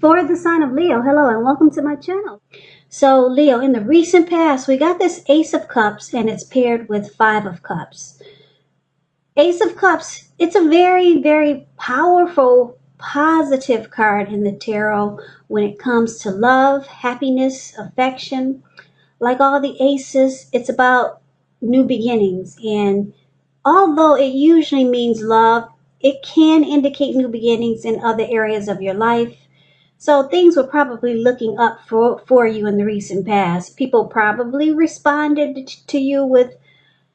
For the sign of Leo, hello and welcome to my channel. So Leo, in the recent past, we got this Ace of Cups and it's paired with Five of Cups. Ace of Cups, it's a very, very powerful, positive card in the tarot when it comes to love, happiness, affection. Like all the aces, it's about new beginnings. And although it usually means love, it can indicate new beginnings in other areas of your life. So things were probably looking up for you in the recent past. People probably responded to you with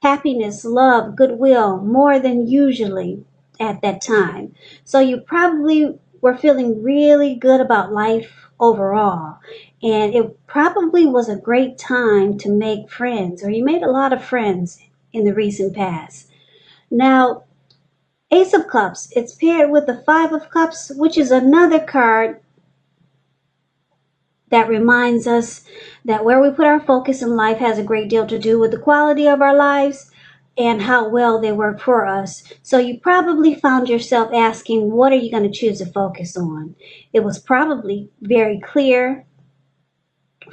happiness, love, goodwill, more than usually at that time. So you probably were feeling really good about life overall. And it probably was a great time to make friends, or you made a lot of friends in the recent past. Now, Ace of Cups, it's paired with the Five of Cups, which is another card that reminds us that where we put our focus in life has a great deal to do with the quality of our lives and how well they work for us. So you probably found yourself asking, what are you going to choose to focus on? It was probably very clear.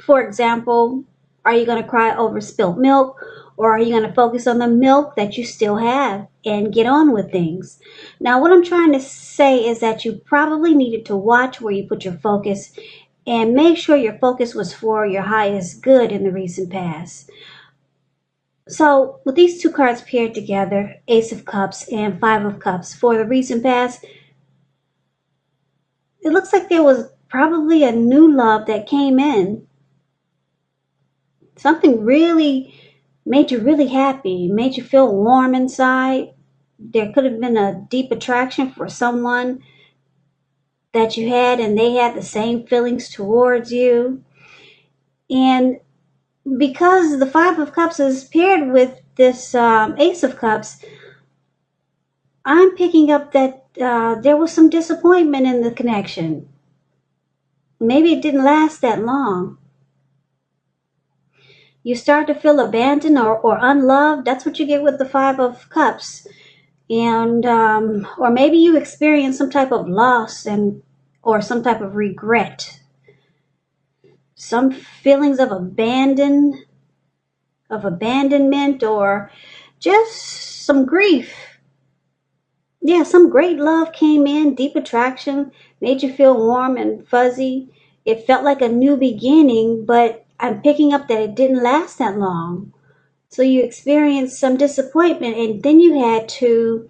For example, are you going to cry over spilt milk, or are you going to focus on the milk that you still have and get on with things? Now, what I'm trying to say is that you probably needed to watch where you put your focus and make sure your focus was for your highest good in the recent past. So with these two cards paired together, Ace of Cups and Five of Cups, for the recent past, it looks like there was probably a new love that came in. Something really made you really happy, made you feel warm inside. There could have been a deep attraction for someone that you had and they had the same feelings towards you. And because the Five of Cups is paired with this Ace of Cups, I'm picking up that there was some disappointment in the connection. Maybe it didn't last that long. You start to feel abandoned or unloved. That's what you get with the Five of Cups. And or maybe you experience some type of loss or some type of regret, some feelings of abandonment, or just some grief. Yeah, some great love came in, deep attraction, made you feel warm and fuzzy. It felt like a new beginning, but I'm picking up that it didn't last that long. So you experienced some disappointment, and then you had to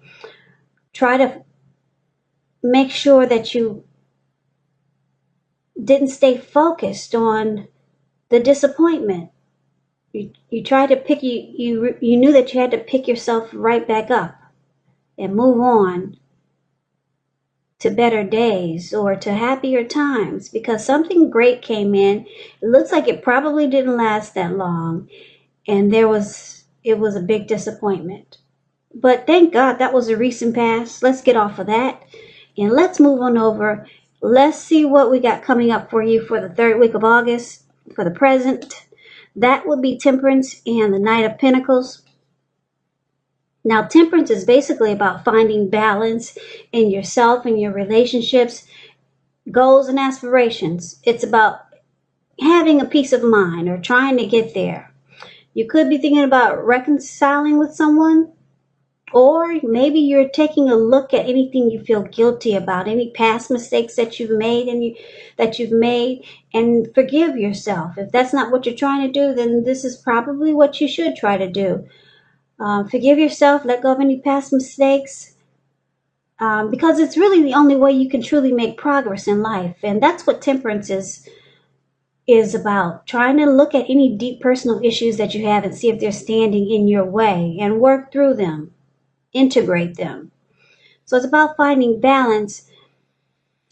try to make sure that you didn't stay focused on the disappointment. You tried to pick you knew that you had to pick yourself right back up and move on to better days or to happier times, because something great came in. It looks like it probably didn't last that long, and it was a big disappointment. But thank God that was a recent past. Let's get off of that and let's move on over. Let's see what we got coming up for you for the third week of August for the present. That would be Temperance and the Knight of Pentacles. Now, temperance is basically about finding balance in yourself and your relationships, goals, and aspirations. It's about having a peace of mind or trying to get there. You could be thinking about reconciling with someone, or maybe you're taking a look at anything you feel guilty about, any past mistakes that you've made and forgive yourself. If that's not what you're trying to do, then this is probably what you should try to do. Forgive yourself, let go of any past mistakes, because it's really the only way you can truly make progress in life. And that's what temperance is about, trying to look at any deep personal issues that you have and see if they're standing in your way and work through them, integrate them. So it's about finding balance.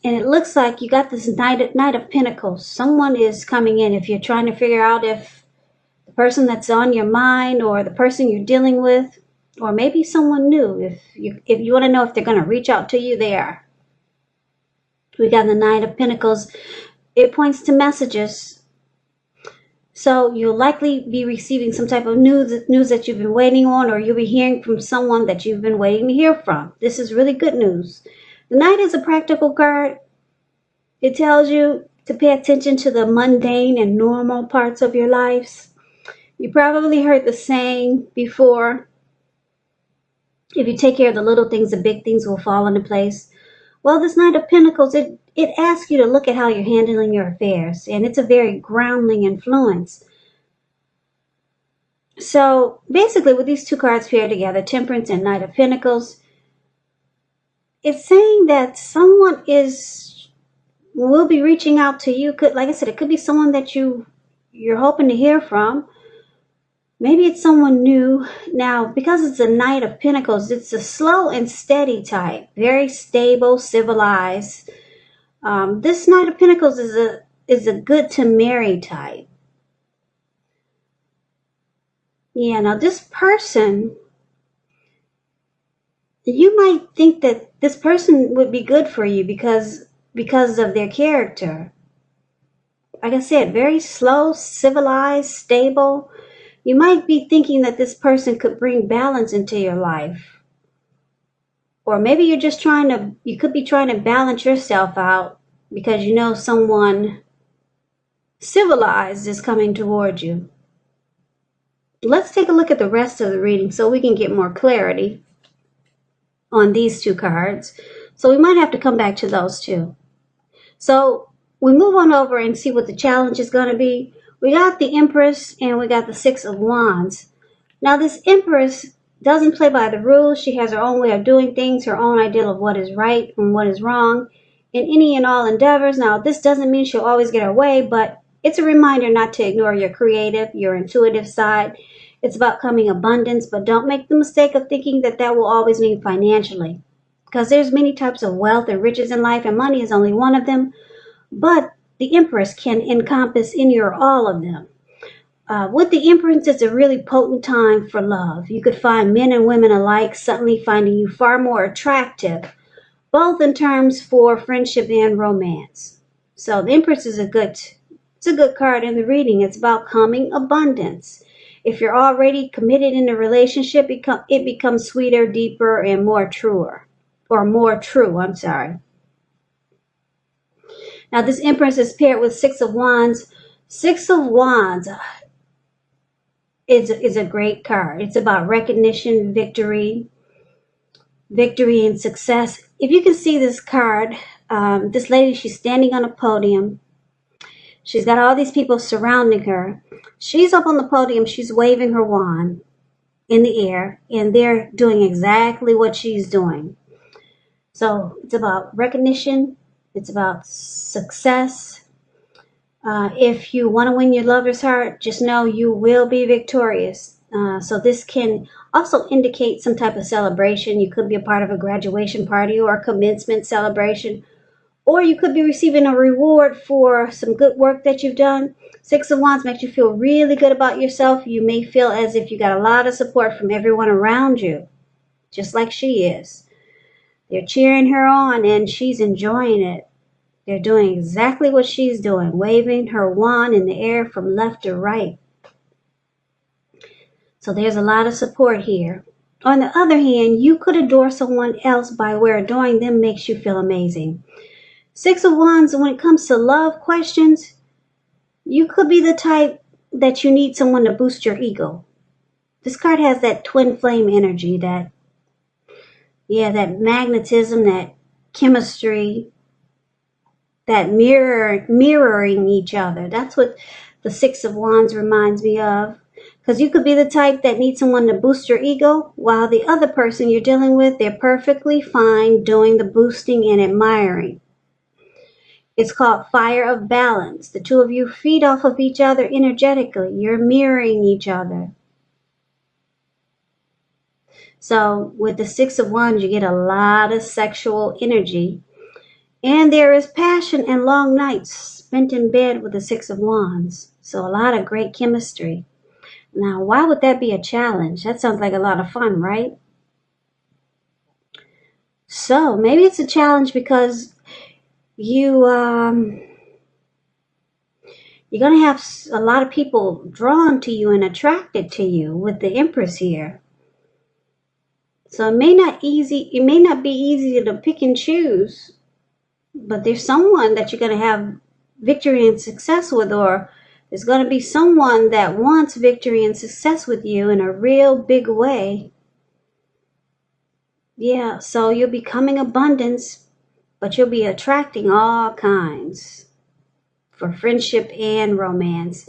And it looks like you got this Knight of Pentacles. Someone is coming in. If you're trying to figure out if the person that's on your mind or the person you're dealing with, or maybe someone new, if you want to know if they're going to reach out to you, they are. We got the Knight of Pentacles. It points to messages. So you'll likely be receiving some type of news that you've been waiting on, or you'll be hearing from someone that you've been waiting to hear from. This is really good news. The Knight is a practical card. It tells you to pay attention to the mundane and normal parts of your lives. You probably heard the saying before, if you take care of the little things, the big things will fall into place. Well, this Knight of Pentacles, it asks you to look at how you're handling your affairs, and it's a very grounding influence. So basically, with these two cards paired together, Temperance and Knight of Pentacles, it's saying that someone will be reaching out to you. Could, like I said, it could be someone that you're hoping to hear from. Maybe it's someone new. Now, because it's a Knight of Pentacles, it's a slow and steady type, very stable, civilized. This Knight of Pentacles is a good to marry type. Yeah, now this person, you might think that this person would be good for you because of their character. Like I said, very slow, civilized, stable. You might be thinking that this person could bring balance into your life. Or maybe you could be trying to balance yourself out because you know someone civilized is coming toward you. Let's take a look at the rest of the reading so we can get more clarity on these two cards. So we might have to come back to those too. So we move on over and see what the challenge is going to be. We got the Empress and we got the Six of Wands. Now this Empress doesn't play by the rules. She has her own way of doing things, her own ideal of what is right and what is wrong in any and all endeavors. Now this doesn't mean she'll always get her way, but it's a reminder not to ignore your creative, your intuitive side. It's about coming abundance, but don't make the mistake of thinking that that will always mean financially. Because there's many types of wealth and riches in life, and money is only one of them. But the Empress can encompass any or all of them. With the Empress, it's a really potent time for love. You could find men and women alike suddenly finding you far more attractive, both in terms for friendship and romance. So the Empress is a good card in the reading. It's about coming abundance. If you're already committed in a relationship, it becomes sweeter, deeper, and more truer. Or more true, I'm sorry. Now this Empress is paired with Six of Wands. Six of Wands is a great card. It's about recognition, victory and success. If you can see this card, this lady, she's standing on a podium. She's got all these people surrounding her. She's up on the podium. She's waving her wand in the air, and they're doing exactly what she's doing. So it's about recognition. It's about success. If you want to win your lover's heart, just know you will be victorious. So this can also indicate some type of celebration. You could be a part of a graduation party or a commencement celebration, or you could be receiving a reward for some good work that you've done. Six of Wands makes you feel really good about yourself. You may feel as if you got a lot of support from everyone around you, just like she is. They're cheering her on and she's enjoying it. They're doing exactly what she's doing, waving her wand in the air from left to right. So there's a lot of support here. On the other hand, you could adore someone else by where adoring them makes you feel amazing. Six of Wands, when it comes to love questions, you could be the type that you need someone to boost your ego. This card has that twin flame energy, that magnetism, that chemistry, that mirroring each other. That's what the Six of Wands reminds me of. Because you could be the type that needs someone to boost your ego, while the other person you're dealing with, they're perfectly fine doing the boosting and admiring. It's called fire of balance. The two of you feed off of each other energetically. You're mirroring each other. So with the Six of Wands, you get a lot of sexual energy. And there is passion and long nights spent in bed with the Six of Wands. So a lot of great chemistry. Now, why would that be a challenge? That sounds like a lot of fun, right? So maybe it's a challenge because you're going to have a lot of people drawn to you and attracted to you with the Empress here. So it may not be easy to pick and choose but there's someone that you're going to have victory and success with, or there's going to be someone that wants victory and success with you in a real big way. Yeah, so you'll be coming abundance, but you'll be attracting all kinds for friendship and romance.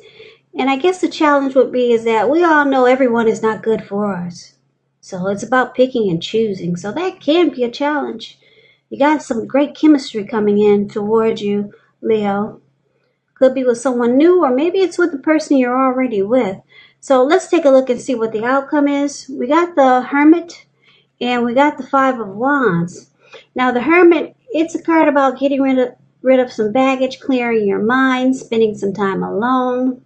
And I guess the challenge would be is that we all know everyone is not good for us. So it's about picking and choosing. So that can be a challenge. You got some great chemistry coming in towards you, Leo. Could be with someone new, or maybe it's with the person you're already with. So let's take a look and see what the outcome is. We got the Hermit and we got the Five of Wands. Now the Hermit, it's a card about getting rid of some baggage, clearing your mind, spending some time alone.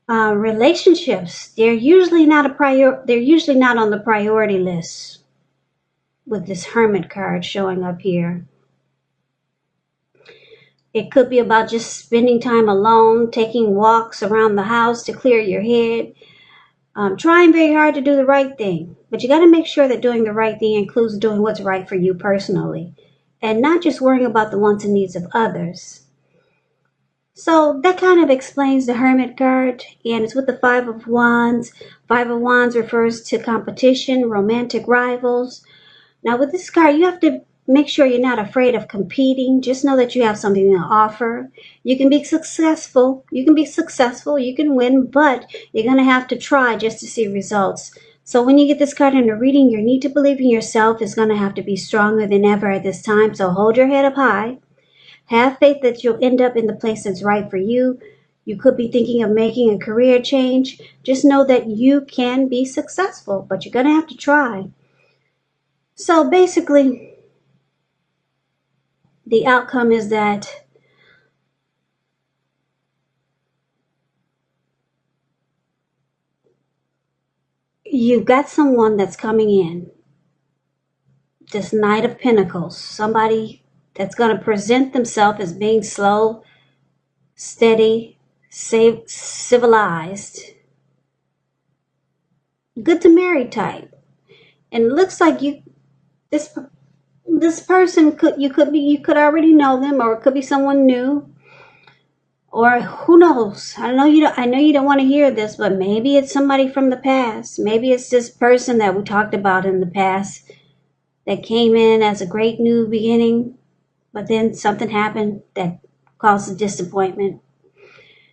Relationships, they're usually not on the priority list with this Hermit card showing up here. It could be about just spending time alone, taking walks around the house to clear your head, trying very hard to do the right thing. But you got to make sure that doing the right thing includes doing what's right for you personally and not just worrying about the wants and needs of others. So that kind of explains the Hermit card, and it's with the Five of Wands. Five of Wands refers to competition, romantic rivals. Now with this card, you have to make sure you're not afraid of competing. Just know that you have something to offer. You can be successful. You can win, but you're going to have to try just to see results. So when you get this card in a reading, your need to believe in yourself is going to have to be stronger than ever at this time. So hold your head up high. Have faith that you'll end up in the place that's right for you. You could be thinking of making a career change. Just know that you can be successful, but you're going to have to try. So basically, the outcome is that you've got someone that's coming in, this Knight of Pentacles, somebody that's going to present themselves as being slow, steady, civilized, good to marry type. And it looks like this person you could already know them, or it could be someone new, or who knows. I know you don't want to hear this, but maybe it's somebody from the past. Maybe it's this person that we talked about in the past that came in as a great new beginning, but then something happened that caused a disappointment.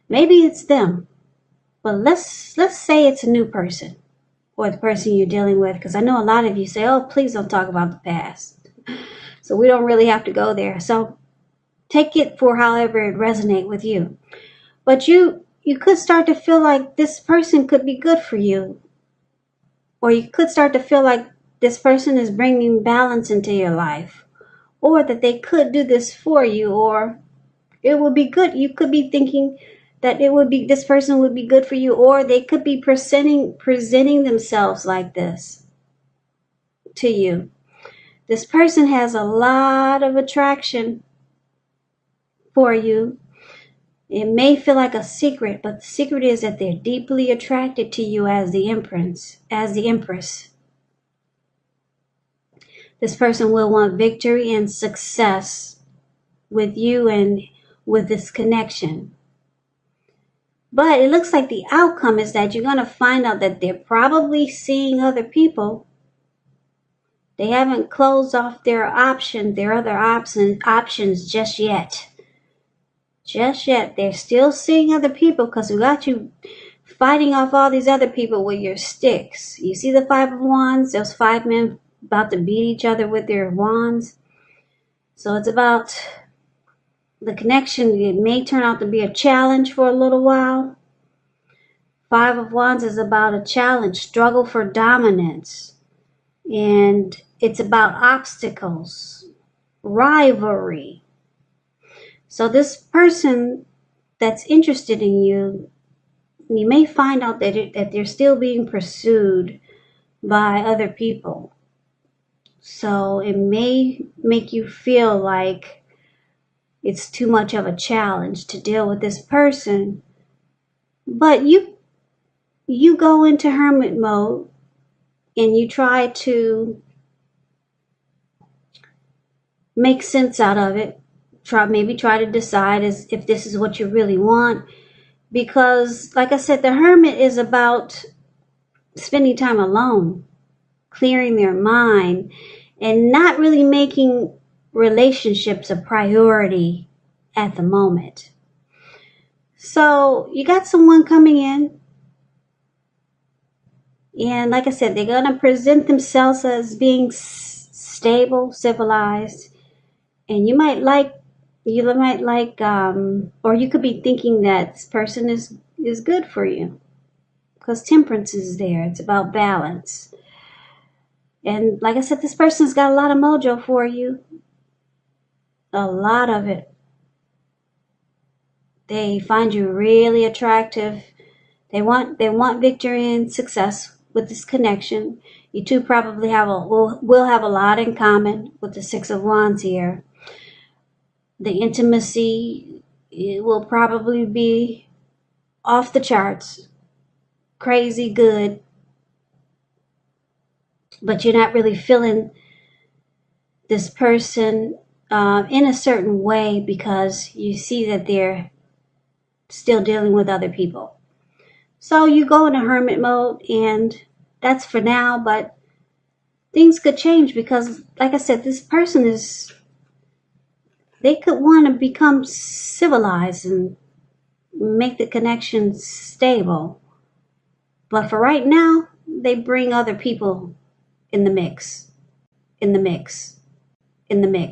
Maybe it's them, but let's say it's a new person, or the person you're dealing with, because I know a lot of you say, oh, please don't talk about the past. So we don't really have to go there. So take it for however it resonates with you. But you could start to feel like this person could be good for you, or you could start to feel like this person is bringing balance into your life, or that they could do this for you, or it would be good. You could be thinking that this person would be good for you, or they could be presenting themselves like this to you. This person has a lot of attraction for you. It may feel like a secret, but the secret is that they're deeply attracted to you as the Empress. This person will want victory and success with you and with this connection. But it looks like the outcome is that you're going to find out that they're probably seeing other people. They haven't closed off their other options just yet. Just yet. They're still seeing other people, because we got you fighting off all these other people with your sticks. You see the Five of Wands? Those five men about to beat each other with their wands. So it's about the connection. It may turn out to be a challenge for a little while. Five of Wands is about a challenge, struggle for dominance. And it's about obstacles, rivalry. So this person that's interested in you, you may find out that they're still being pursued by other people. So it may make you feel like it's too much of a challenge to deal with this person. But you go into hermit mode and you try to make sense out of it. Try to decide if this is what you really want. Because, like I said, the hermit is about spending time alone, clearing their mind, and not really making relationships a priority at the moment. So you got someone coming in, and like I said, they're going to present themselves as being stable, civilized, and you might like, or you could be thinking that this person is good for you, because temperance is there. It's about balance. And like I said, this person's got a lot of mojo for you. A lot of it. They find you really attractive. They want victory and success with this connection. You two probably will have a lot in common with the Six of Wands here. The intimacy, it will probably be off the charts, crazy good, but you're not really feeling this person in a certain way because you see that they're still dealing with other people. So you go into hermit mode, and that's for now, but things could change because, like I said, this person they could want to become civilized and make the connection stable. But for right now, they bring other people in the mix, in the mix, in the mix.